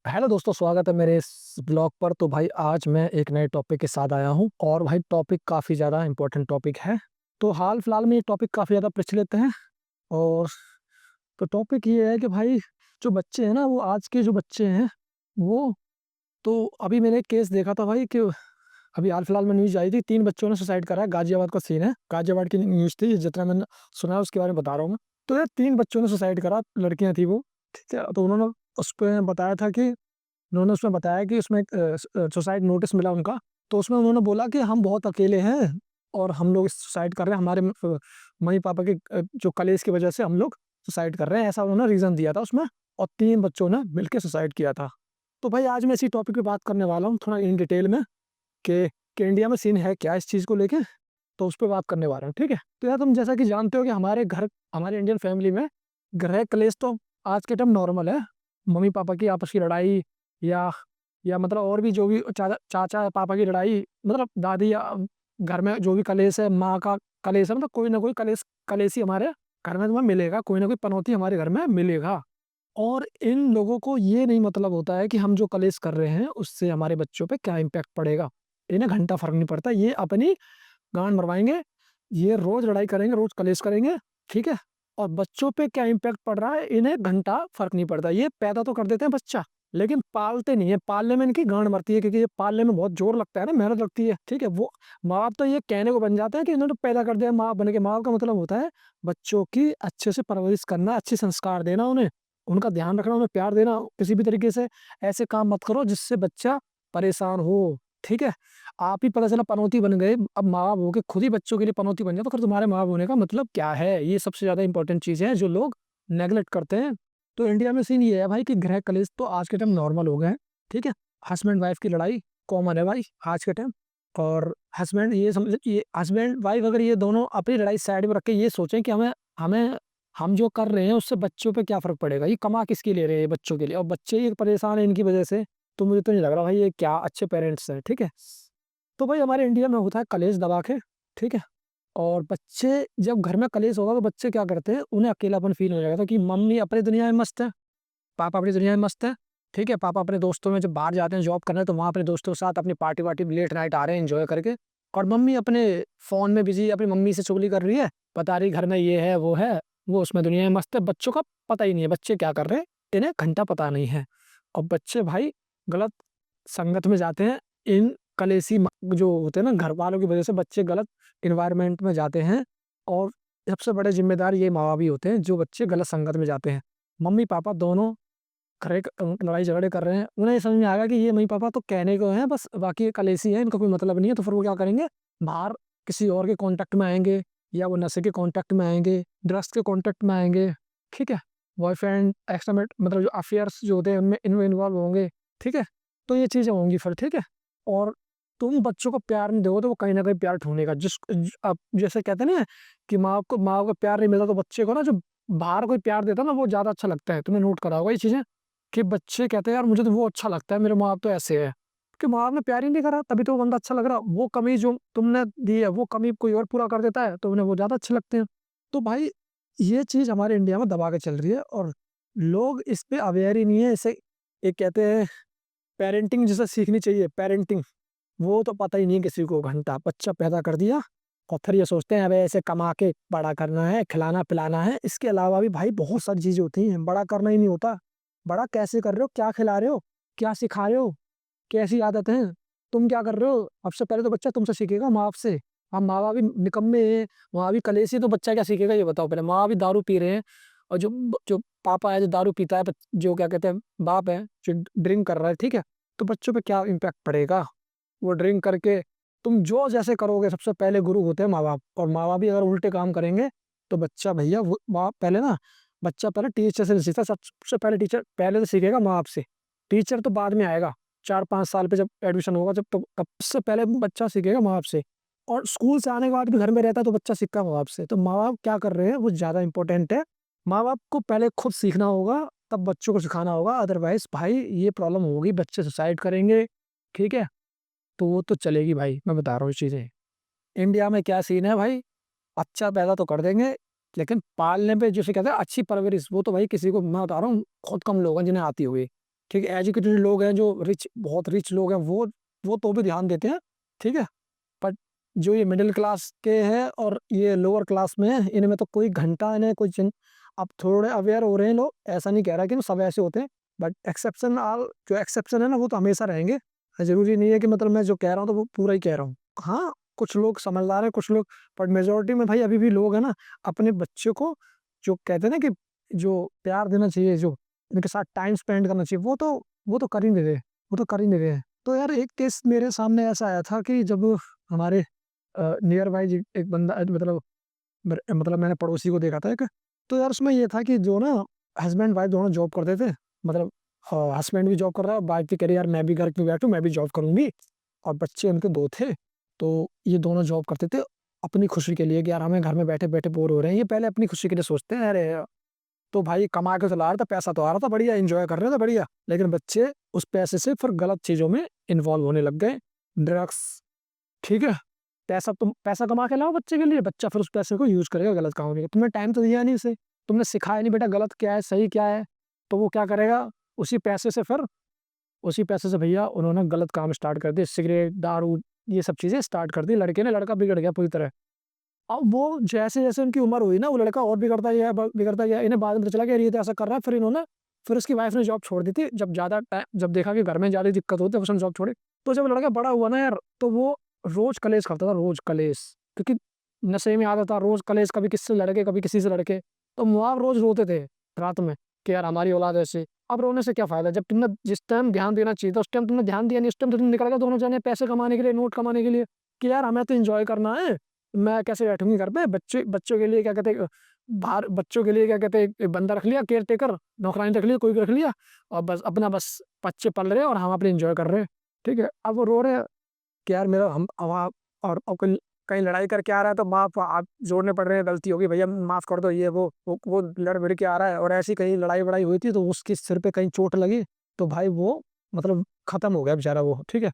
Hello दोस्तों, स्वागत है मेरे इस ब्लॉग पर। तो भाई आज मैं एक नए टॉपिक के साथ आया हूँ और भाई टॉपिक काफ़ी ज़्यादा इम्पोर्टेंट टॉपिक है। तो हाल फिलहाल में ये टॉपिक काफ़ी ज़्यादा प्रचलित है। और तो टॉपिक ये है कि भाई जो बच्चे हैं ना, वो आज के जो बच्चे हैं वो, तो अभी मैंने एक केस देखा था भाई कि अभी हाल फिलहाल में न्यूज़ आई थी, 3 बच्चों ने सुसाइड करा है। गाज़ियाबाद का सीन है, गाज़ियाबाद की न्यूज़ थी, जितना मैंने सुना है उसके बारे में बता रहा हूँ मैं। तो यार 3 बच्चों ने सुसाइड करा, लड़कियाँ थी वो, ठीक है? तो उन्होंने उसपे बताया था कि उन्होंने उसमें बताया कि उसमें एक सुसाइड नोटिस मिला उनका। तो उसमें उन्होंने बोला कि हम बहुत अकेले हैं और हम लोग सुसाइड कर रहे हैं, हमारे मम्मी-पापा के जो कलेश की वजह से हम लोग सुसाइड कर रहे हैं, ऐसा उन्होंने रीज़न दिया था उसमें। और 3 बच्चों ने मिलके सुसाइड किया था। तो भाई आज मैं इसी टॉपिक पे बात करने वाला हूँ थोड़ा इन डिटेल में कि इंडिया में सीन है क्या इस चीज़ को लेके, तो उस पे बात करने वाला हूँ, ठीक है? तो यार तुम जैसा कि जानते हो कि हमारे इंडियन फैमिली में गृह क्लेश तो आज के टाइम नॉर्मल है। मम्मी-पापा की आपस की लड़ाई या मतलब और भी जो भी चाचा-पापा की लड़ाई, मतलब दादी या घर में जो भी कलेश है, माँ का कलेश है, मतलब कोई ना कोई कलेश ही हमारे घर में तुम्हें मिलेगा, कोई ना कोई पनौती हमारे घर में मिलेगा। और इन लोगों को ये नहीं मतलब होता है कि हम जो कलेश कर रहे हैं, उससे हमारे बच्चों पे क्या इम्पैक्ट पड़ेगा। इन्हें घंटा फ़र्क नहीं पड़ता, ये अपनी गांड मरवाएँगे, ये रोज़ लड़ाई करेंगे, रोज़ कलेश करेंगे, ठीक है? और बच्चों पे क्या इम्पैक्ट पड़ रहा है, इन्हें घंटा फ़र्क नहीं पड़ता। ये पैदा तो कर देते हैं बच्चा, लेकिन पालते नहीं हैं, पालने में इनकी गांड मरती है, क्योंकि ये पालने में बहुत ज़ोर लगता है ना, मेहनत लगती है, ठीक है? वो माँ-बाप तो ये कहने को बन जाते हैं कि इन्होंने पैदा कर दिया माँ बन के। माँ का मतलब होता है बच्चों की अच्छे से परवरिश करना, अच्छे संस्कार देना उन्हें, उनका ध्यान रखना, उन्हें प्यार देना। किसी भी तरीके से ऐसे काम मत करो जिससे बच्चा परेशान हो, ठीक है? आप ही पता चला पनौती बन गए, अब माँ-बाप हो के खुद ही बच्चों के लिए पनौती बन जाओ, तो फिर तुम्हारे माँ-बाप होने का मतलब क्या है? ये सबसे ज़्यादा इम्पोर्टेंट चीज़ है जो लोग नेगलेक्ट करते हैं। तो इंडिया में सीन ये है भाई कि गृह कलेश तो आज के टाइम नॉर्मल हो गए हैं, ठीक है? हस्बैंड-वाइफ की लड़ाई कॉमन है भाई आज के टाइम। और हस्बैंड-वाइफ अगर ये दोनों अपनी लड़ाई साइड में रख के ये सोचें कि हमें हमें हम जो कर रहे हैं उससे बच्चों पे क्या फ़र्क पड़ेगा? ये कमा किसके लिए रहे हैं बच्चों के लिए, और बच्चे ही परेशान हैं इनकी वजह से, तो मुझे तो नहीं लग रहा भाई ये क्या अच्छे पेरेंट्स हैं, ठीक है? तो भाई हमारे इंडिया में होता है कलेश दबा के, ठीक है? और बच्चे जब घर में कलेश होगा तो बच्चे क्या करते हैं, उन्हें अकेलापन फ़ील होने लगता है कि मम्मी अपनी दुनिया में मस्त है, पापा अपनी दुनिया में मस्त है, ठीक है? पापा अपने दोस्तों में जब बाहर जाते हैं जॉब करने, तो वहाँ अपने दोस्तों के साथ अपनी पार्टी-वार्टी लेट नाइट आ रहे हैं एन्जॉय करके, और मम्मी अपने फ़ोन में बिज़ी अपनी मम्मी से चुगली कर रही है, बता रही घर में ये है, वो उसमें दुनिया में मस्त है। बच्चों का पता ही नहीं है, बच्चे क्या कर रहे हैं, इन्हें घंटा पता नहीं है। और बच्चे भाई गलत संगत में जाते हैं, इन कलेशी जो होते हैं ना घर वालों की वजह से बच्चे गलत एनवायरनमेंट में जाते हैं। और सबसे बड़े ज़िम्मेदार ये माँ-बाप ही होते हैं जो बच्चे गलत संगत में जाते हैं। मम्मी-पापा दोनों लड़ाई झगड़े कर रहे हैं, उन्हें ये समझ में आएगा कि ये मम्मी-पापा तो कहने को हैं बस, बाकी कलेशी हैं, इनका कोई मतलब नहीं है, तो फिर वो क्या करेंगे, बाहर किसी और के कॉन्टैक्ट में आएँगे, या वो नशे के कॉन्टैक्ट में आएँगे, ड्रग्स के कॉन्टैक्ट में आएँगे, ठीक है? बॉयफ्रेंड, एक्सटर्मेट मतलब जो अफेयर्स जो होते हैं उनमें इनमें इन्वॉल्व होंगे, ठीक है? तो ये चीज़ें होंगी फिर, ठीक है? और तुम बच्चों को प्यार नहीं दोगे तो वो कहीं न कहीं प्यार ढूँढेगा। अब जैसे कहते नहीं है कि माँ को प्यार नहीं मिलता, तो बच्चे को ना जो बाहर कोई प्यार देता है ना वो ज़्यादा अच्छा लगता है। तुमने नोट करा होगा ये चीज़ें? कि बच्चे कहते हैं यार मुझे तो वो अच्छा लगता है, मेरे माँ-बाप तो ऐसे हैं। कि माँ-बाप ने प्यार ही नहीं करा तभी तो वो बंदा अच्छा लग रहा। वो कमी जो तुमने दी है वो कमी कोई और पूरा कर देता है तो उन्हें वो ज़्यादा अच्छे लगते हैं। तो भाई ये चीज़ हमारे इंडिया में दबा के चल रही है और लोग इस पे अवेयर ही नहीं है। इसे एक कहते हैं पेरेंटिंग जिसे सीखनी चाहिए, पेरेंटिंग, वो तो पता ही नहीं है किसी को। घंटा बच्चा पैदा कर दिया और फिर ये सोचते हैं अबे ऐसे कमा के बड़ा करना है, खिलाना-पिलाना है। इसके अलावा भी भाई बहुत सारी चीज़ें होती हैं, बड़ा करना ही नहीं होता। बड़ा कैसे कर रहे हो? क्या खिला रहे हो? क्या सिखा रहे हो? कैसी आदत है? तुम क्या कर रहे हो? सबसे पहले तो बच्चा तुमसे सीखेगा, माँ-बाप से। अब माँ-बाप ही निकम्मे हैं, वहाँ भी कलेशी है, तो बच्चा क्या सीखेगा ये बताओ पहले? माँ भी दारू पी रहे हैं और जो पापा है जो दारू पीता है, जो क्या कहते हैं बाप है जो ड्रिंक कर रहा है, ठीक है? तो बच्चों पे क्या इम्पैक्ट पड़ेगा? वो ड्रिंक करके तुम जो जैसे करोगे, सबसे पहले गुरु होते हैं माँ-बाप, और माँ-बाप भी अगर उल्टे काम करेंगे तो बच्चा भैया वो माँ पहले ना बच्चा पहले टीचर से नहीं सीखता, सबसे पहले टीचर पहले तो सीखेगा माँ-बाप से। टीचर तो बाद में आएगा, 4-5 साल पे जब एडमिशन होगा जब, तो तब से पहले बच्चा सीखेगा माँ-बाप से। और स्कूल से आने के बाद भी घर में रहता है तो बच्चा सीखा माँ-बाप से। तो माँ-बाप क्या कर रहे हैं वो ज़्यादा इम्पोर्टेंट है। माँ-बाप को पहले खुद सीखना होगा, तब बच्चों को सिखाना होगा, अदरवाइज़ भाई ये प्रॉब्लम होगी, बच्चे सुसाइड करेंगे, ठीक है? तो वो तो चलेगी भाई, मैं बता रहा हूँ ये चीज़ें। इंडिया में क्या सीन है भाई, अच्छा पैदा तो कर देंगे, लेकिन पालने पे जिसे कहते हैं अच्छी परवरिश, वो तो भाई किसी को, मैं बता रहा हूँ, बहुत कम लोग हैं जिन्हें आती होगी। ठीक है? एजुकेटेड लोग हैं, जो बहुत रिच लोग हैं, वो तो भी ध्यान देते हैं, ठीक है? बट जो ये मिडल क्लास के हैं और ये लोअर क्लास में हैं, इनमें तो कोई घंटा इन्हें कोई चिन अब थोड़े अवेयर हो रहे हैं लोग, ऐसा नहीं कह रहा कि सब ऐसे होते हैं, बट जो एक्सेप्शन है ना, वो तो हमेशा रहेंगे। ज़रूरी नहीं है कि मतलब मैं जो कह रहा हूँ, तो वो पूरा ही कह रहा हूँ। हाँ, कुछ लोग समझदार हैं, कुछ लोग, बट मेजॉरिटी में भाई अभी भी लोग हैं ना, अपने बच्चों को जो कहते हैं ना कि जो प्यार देना चाहिए, जो उनके साथ टाइम स्पेंड करना चाहिए, वो तो कर ही नहीं रहे, वो तो कर ही नहीं रहे हैं। तो यार एक केस मेरे सामने ऐसा आया था कि जब हमारे नियर बाय जी एक बंदा मतलब मैंने पड़ोसी को देखा था एक, तो यार उसमें ये था कि जो ना हस्बैंड वाइफ दोनों जॉब करते थे, मतलब हस्बैंड भी जॉब कर रहा है, वाइफ भी कह रही यार मैं भी घर क्यों बैठूँ, मैं भी जॉब करूँगी, और बच्चे उनके 2 थे। तो ये दोनों जॉब करते थे अपनी खुशी के लिए कि यार हमें घर में बैठे-बैठे बोर हो रहे हैं, ये पहले अपनी खुशी के लिए सोचते हैं, अरे तो भाई कमा के तो ला रहा था, पैसा तो आ रहा था बढ़िया, एन्जॉय कर रहे थे बढ़िया, लेकिन बच्चे उस पैसे से फिर गलत चीज़ों में इन्वॉल्व होने लग गए, ड्रग्स, ठीक है? पैसा कमा के लाओ बच्चे के लिए, बच्चा फिर उस पैसे को यूज़ करेगा गलत कामों में। तुमने टाइम तो दिया नहीं उसे, तुमने सिखाया नहीं बेटा गलत क्या है, सही क्या है, तो वो क्या करेगा, उसी पैसे से फिर उसी पैसे से भैया उन्होंने गलत काम स्टार्ट कर दिए, सिगरेट, दारू, ये सब चीज़ें स्टार्ट कर दी लड़के ने, लड़का बिगड़ गया पूरी तरह। अब वो जैसे-जैसे उनकी उम्र हुई ना, वो लड़का और बिगड़ता गया, इन्हें बाद में पता चला कि यार ये तो ऐसा कर रहा है, फिर उसकी वाइफ़ ने जॉब छोड़ दी थी, जब देखा कि घर में ज़्यादा दिक्कत होती है, उसने जॉब छोड़ी। तो जब लड़का बड़ा हुआ ना यार, तो वो रोज़ कलेश करता था, रोज़ कलेश, क्योंकि नशे में आता था, रोज़ कलेश, कभी किसी से लड़के, कभी किसी से लड़के। तो माँ रोज़ रोते थे रात में कि यार हमारी औलाद ऐसे। अब रोने से क्या फ़ायदा, जब तुमने जिस टाइम ध्यान देना चाहिए था, उस टाइम तुमने ध्यान दिया नहीं, उस टाइम तो तुम निकल गए दोनों जने पैसे कमाने के लिए, नोट कमाने के लिए, कि यार हमें तो एन्जॉय करना है, मैं कैसे बैठूँगी घर पे, बच्चों के लिए क्या कहते हैं, बाहर बच्चों के लिए क्या कहते हैं, एक बंदा रख लिया केयरटेकर, नौकरानी रख लिया, कोई भी रख लिया, और बस बच्चे पल रहे हैं और हम अपने एन्जॉय कर रहे हैं, ठीक है? अब वो रो रहे हैं कि यार मेरा हम अब आप और अब कहीं कहीं लड़ाई करके आ रहा है, तो माफ़ आप जोड़ने पड़ रहे हैं, गलती हो गई भैया माफ़ कर दो, ये वो लड़-भिड़ के आ रहा है, और ऐसी कहीं लड़ाई-वड़ाई हुई थी, तो उसके सिर पे कहीं चोट लगी, तो भाई वो मतलब खत्म हो गया बेचारा वो, ठीक है?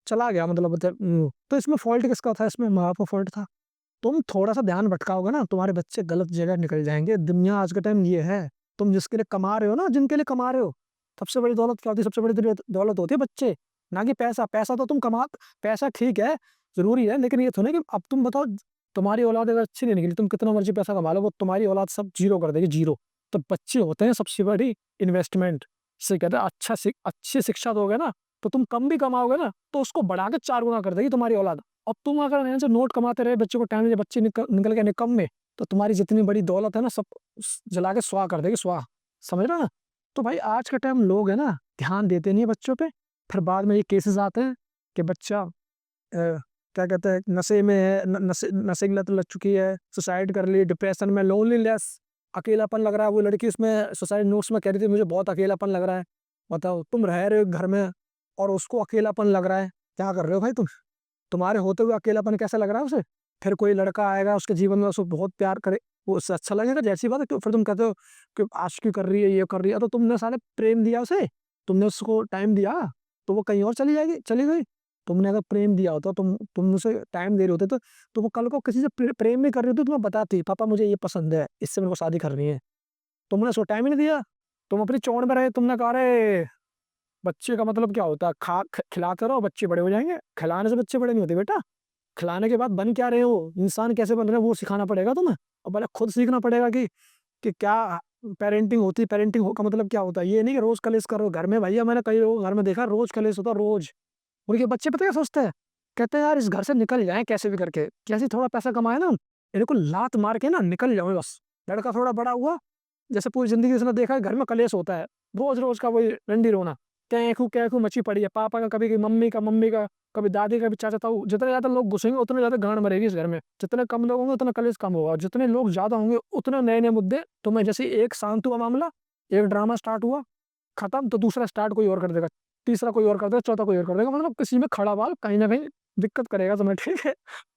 चला गया तो इसमें फ़ॉल्ट किसका था? इसमें माँ-बाप का फ़ॉल्ट था। तुम थोड़ा-सा ध्यान भटकाओगे ना, तुम्हारे बच्चे गलत जगह निकल जाएँगे। दुनिया आज के टाइम ये है, तुम जिसके लिए कमा रहे हो ना, जिनके लिए कमा रहे हो, सबसे बड़ी दौलत क्या होती है? सबसे बड़ी दौलत होती है बच्चे, ना कि पैसा। पैसा तो तुम कमा पैसा ठीक है, ज़रूरी है, लेकिन ये थोड़ी ना कि अब तुम बताओ, तुम्हारी औलाद अगर अच्छी नहीं निकली, तुम कितना मर्ज़ी पैसा कमा लो, वो तुम्हारी औलाद सब ज़ीरो कर देगी, ज़ीरो। तो बच्चे होते हैं सबसे बड़ी इन्वेस्टमेंट। जिसे कहते हैं अच्छी शिक्षा दोगे ना, तो तुम कम भी कमाओगे ना, तो उसको बढ़ा के 4 गुना कर देगी तुम्हारी औलाद। अब तुम अगर यहाँ से नोट कमाते रहे, बच्चों को टाइम दिए, बच्चे निकल गए निकम्मे, तो तुम्हारी जितनी बड़ी दौलत है ना, सब जला के स्वाह कर देगी, स्वाह। समझ रहे हो ना? तो भाई आज के टाइम लोग है ना, ध्यान देते नहीं है बच्चों पे, फिर बाद में ये केसेस आते हैं कि बच्चा क्या कहते हैं, नशे में है, नशे की लत लग चुकी है, सुसाइड कर ली, डिप्रेशन में, लोनलीनेस, अकेलापन लग रहा है। वो लड़की उसमें सुसाइड नोट्स में कह रही थी, मुझे बहुत अकेलापन लग रहा है। बताओ, तुम रह रहे हो घर में और उसको अकेलापन लग रहा है, क्या कर रहे हो भाई तुम? तुम्हारे होते हुए अकेलापन कैसा लग रहा है उसे? फिर कोई लड़का आएगा उसके जीवन में, उसको बहुत प्यार करे, वो उससे अच्छा लगेगा, ज़ाहिर-सी बात है। तो फिर तुम कहते हो कि आशिकी कर रही है, ये कर रही है, तो तुमने साले प्रेम दिया उसे, तुमने उसको टाइम दिया, तो वो कहीं और चली गई। तुमने अगर प्रेम दिया होता, तुम उसे टाइम दे रहे होते, तो वो कल को किसी से प्रेम भी कर रही होती, तुम्हें बताती, पापा मुझे ये पसंद है, इससे मेरे को शादी करनी है। तुमने उसको टाइम ही नहीं दिया, तुम अपनी चौड़ में रहे, तुमने कहा अरे! बच्चे का मतलब क्या होता है? खिलाते रहो बच्चे बड़े हो जाएँगे, खिलाने से बच्चे बड़े नहीं होते बेटा। खिलाने के बाद बन क्या रहे हो, इंसान कैसे बन रहे हो, वो सिखाना पड़ेगा तुम्हें, और पहले खुद सीखना पड़ेगा कि क्या पेरेंटिंग होती है, पेरेंटिंग हो का मतलब क्या होता है। ये नहीं कि रोज़ कलेश करो घर में, भैया मैंने कई लोगों के घर में देखा, रोज़ कलेश होता है, रोज़। उनके बच्चे पता है क्या सोचते हैं? कहते हैं यार इस घर से निकल जाएँ कैसे भी करके, कैसे थोड़ा पैसा कमाए ना, इनको लात मार के ना निकल जाऊँ बस। लड़का थोड़ा बड़ा हुआ, जैसे पूरी ज़िंदगी उसने देखा है घर में कलेश होता है, रोज़-रोज़ का वही रंडी रोना, कैंकू-कैंकू मची पड़ी है, पापा का कभी मम्मी का, कभी दादी का, कभी चाचा-ताऊ। जितने ज़्यादा लोग घुसेंगे उतने ज़्यादा गांड मरेगी इस घर में, जितने कम लोग होंगे उतना कलेश कम होगा, और जितने लोग ज़्यादा होंगे उतने नए-नए मुद्दे। तो मैं जैसे एक शांत हुआ मामला, एक ड्रामा स्टार्ट हुआ, खत्म, तो दूसरा स्टार्ट कोई और कर देगा, तीसरा कोई और कर देगा, चौथा कोई और कर देगा, मतलब किसी में खड़ा बाल कहीं न कहीं दिक्कत करेगा तुम्हें, ठीक है?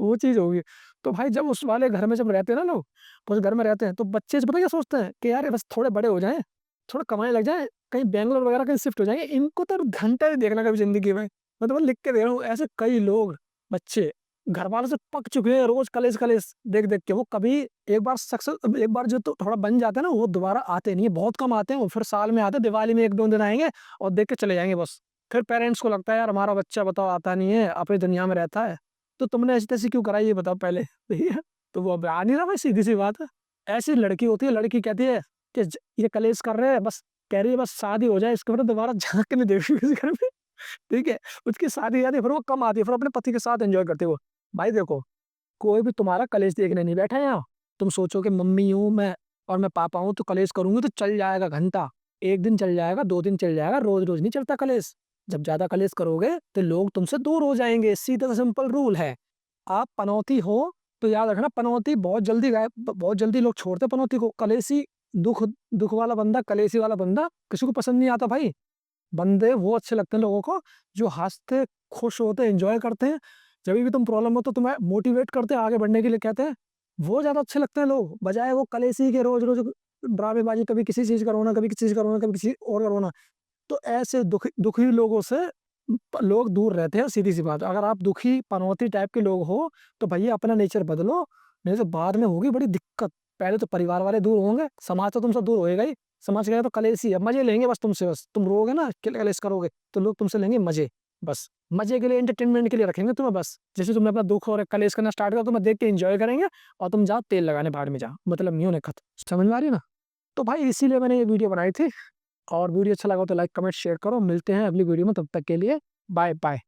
वो चीज़ होगी। तो भाई जब उस वाले घर में जब रहते हैं ना लोग, उस घर में रहते हैं, तो बच्चे से पता है क्या सोचते हैं कि यार ये बस थोड़े बड़े हो जाएँ, थोड़ा कमाने लग जाएँ, कहीं बैंगलोर वगैरह कहीं शिफ्ट हो जाएँगे, इनको तो घंटा नहीं देखना कभी ज़िंदगी में। मैं तुम्हें लिख के दे रहा हूँ, ऐसे कई लोग, बच्चे घर वालों से पक चुके हैं रोज़ कलेश-कलेश देख-देख के। वो कभी एक बार जो तो थोड़ा बन जाता है ना, वो दोबारा आते नहीं है, बहुत कम आते हैं। वो फिर साल में आते हैं, दिवाली में 1-2 दिन आएँगे और देख के चले जाएँगे बस। फिर पेरेंट्स को लगता है यार हमारा बच्चा बताओ आता नहीं है, अपनी दुनिया में रहता है, तो तुमने ऐसी-तैसी क्यों कराई ये बताओ पहले? ठीक है? तो वो अब आ नहीं रहा भाई, सीधी-सी बात है। ऐसी लड़की होती है, लड़की कहती है कि ये कलेश कर रहे हैं, बस कह रही है बस शादी हो जाए, इसके बाद दोबारा झाँक के नहीं देखी किसी घर में। ठीक है? उसकी शादी हो जाती है, फिर वो कम आती है, फिर अपने पति के साथ एन्जॉय करती है वो। भाई देखो, कोई भी तुम्हारा कलेश देखने नहीं बैठा है यहाँ। तुम सोचो कि मम्मी हूँ मैं और मैं पापा हूँ, तो कलेश करूँगी तो चल जाएगा घंटा। 1 दिन चल जाएगा, 2 दिन चल जाएगा, रोज़-रोज़ नहीं चलता कलेश। जब ज़्यादा कलेश करोगे, तो लोग तुमसे दूर हो जाएँगे, सीधा सा सिंपल रूल है। आप पनौती हो, तो याद रखना पनौती बहुत जल्दी लोग छोड़ते हैं पनौती को। कलेशी दुःख दुःख वाला बंदा, कलेशी वाला बंदा किसी को पसंद नहीं आता भाई। बंदे वो अच्छे लगते हैं लोगों को जो हँसते, खुश होते, एन्जॉय करते हैं। जभी भी तुम प्रॉब्लम हो तो तुम्हें मोटिवेट करते हैं, आगे बढ़ने के लिए कहते हैं। वो ज़्यादा अच्छे लगते हैं लोग, बजाए वो कलेशी के रोज़-रोज़ ड्रामेबाज़ी, कभी किसी चीज़ का रोना, कभी किसी चीज़ का रोना, कभी किसी और का रोना। तो ऐसे दुखी लोगों से लोग दूर रहते हैं, सीधी-सी बात है। अगर आप दुखी, पनौती टाइप के लोग हो, तो भैया अपना नेचर बदलो, नहीं तो बाद में होगी बड़ी दिक्कत। पहले तो परिवार वाले दूर होंगे, समाज तो तुमसे दूर होएगा ही। समाज कहेगा तो कलेशी है, मज़े लेंगे बस तुमसे बस। तुम रोओगे ना, कलेश करोगे, तो लोग तुमसे लेंगे मज़े, बस। मज़े के लिए, एंटरटेनमेंट के लिए रखेंगे तुम्हें बस। जैसे तुमने अपना दुःख और कलेश करना स्टार्ट करा, तुम्हें देख के एन्जॉय करेंगे और तुम जाओ तेल लगाने भाड़ में जाओ, मतलब नहीं होने खत्म। समझ में आ रही है ना? तो भाई इसीलिए मैंने ये वीडियो बनाई थी। और वीडियो अच्छा लगा हो तो लाइक, कमेंट, शेयर करो। मिलते हैं अगली वीडियो में, तब तक के लिए बाय बाय।